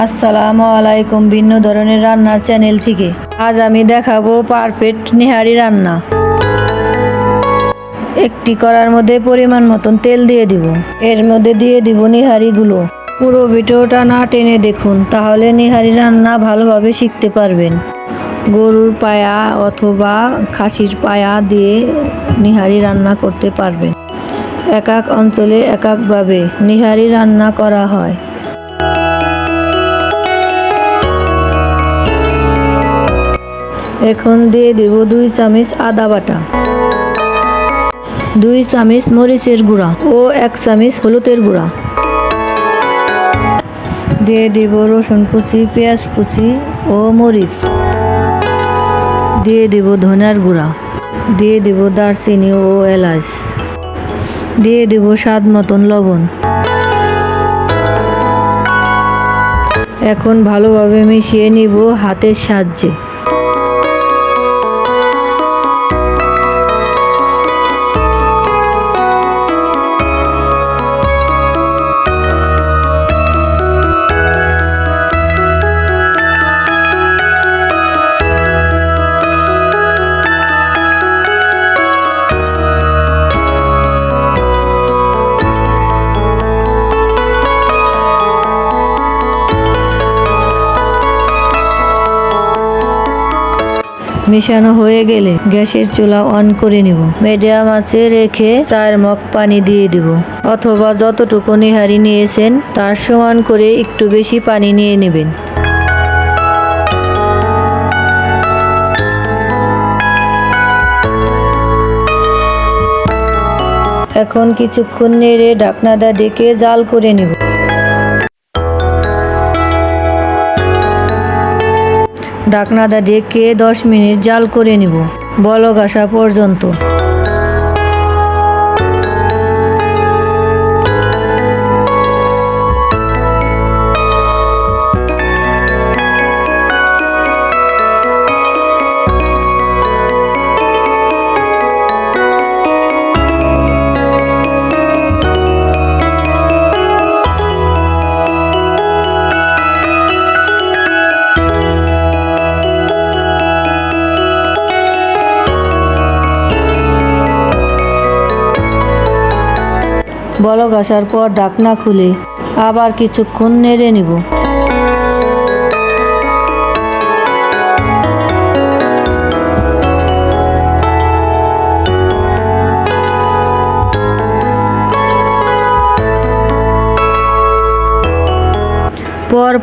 আসসালামু আলাইকুম ভিন্ন ধরনের রান্নার চ্যানেল থেকে। আজ আমি দেখাবো পারফেক্ট নিহারি রান্না। একটি কড়ার মধ্যে পরিমাণ মতন তেল দিয়ে দিব। এর মধ্যে দিয়ে দিব নিহারিগুলো। পুরো ভিডিওটা না টেনে দেখুন, তাহলে নিহারি রান্না ভালোভাবে শিখতে পারবেন। গরুর পায়া অথবা খাসির পায়া দিয়ে নিহারি রান্না করতে পারবেন। এক এক অঞ্চলে এক একভাবে নিহারি রান্না করা হয়। এখন দিয়ে দেব 2 চামচ আদা বাটা, 2 চামচ মরিচের গুঁড়া ও 1 চামচ হলুদের গুঁড়া। দিয়ে দেব রসুন কুচি, পেঁয়াজ কুচি ও মরিচ। দিয়ে দেব ধনিয়ার গুঁড়া, দিয়ে দেব দারচিনি ও এলাচ, দিয়ে দেব স্বাদ মতন লবণ। এখন ভালোভাবে মিশিয়ে নিব হাতের সাহায্যে। মেশানো হয়ে গেলে গ্যাসের চুলা অন করে নিব। মিডিয়াম আঁচে রেখে 4 মগ পানি দিয়ে দিব, অথবা যতটুকু নিহারি নিয়েছেন তার সমান করে একটু বেশি পানি নিয়ে নেবেন। এখন কিছুক্ষণ নেড়ে ঢাকনাটা ঢেকে জাল করে নিব। ঢাকনাটা ঢেকে 10 মিনিট জাল করে নিব, বলক আসা পর্যন্ত। বলক আসার পর ঢাকনা খুলে আবার কিছুক্ষণ নেড়ে নিব।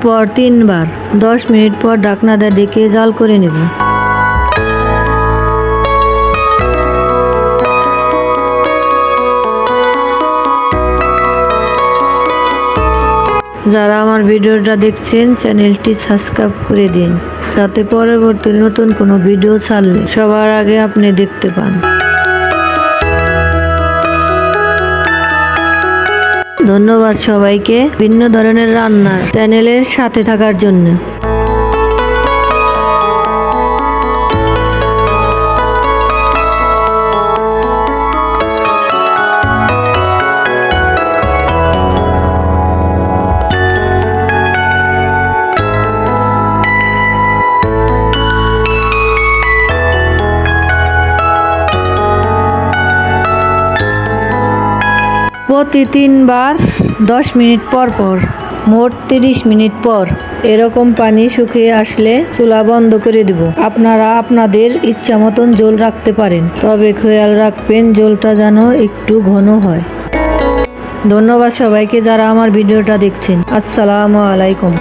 পর 3 বার 10 মিনিট পর ঢাকনাটা ঢেকে জাল করে নেব। যারা আমার ভিডিওটা দেখছেন চ্যানেলটি সাবস্ক্রাইব করে দিন, যাতে পরবর্তী নতুন কোনো ভিডিও ছাড়লে সবার আগে আপনি দেখতে পান। ধন্যবাদ সবাইকে ভিন্ন ধরনের রান্নার চ্যানেলের সাথে থাকার জন্য। প্রতি 3 বার 10 মিনিট পর পর মোট 30 মিনিট পর এরকম পানি শুকিয়ে আসলে চুলা বন্ধ করে দিব। আপনারা আপনাদের ইচ্ছা মতন ঝোল রাখতে পারেন, তবে খেয়াল রাখবেন ঝোলটা যেন একটু ঘন হয়। ধন্যবাদ সবাইকে যারা আমার ভিডিওটা দেখছেন। আসসালামু আলাইকুম।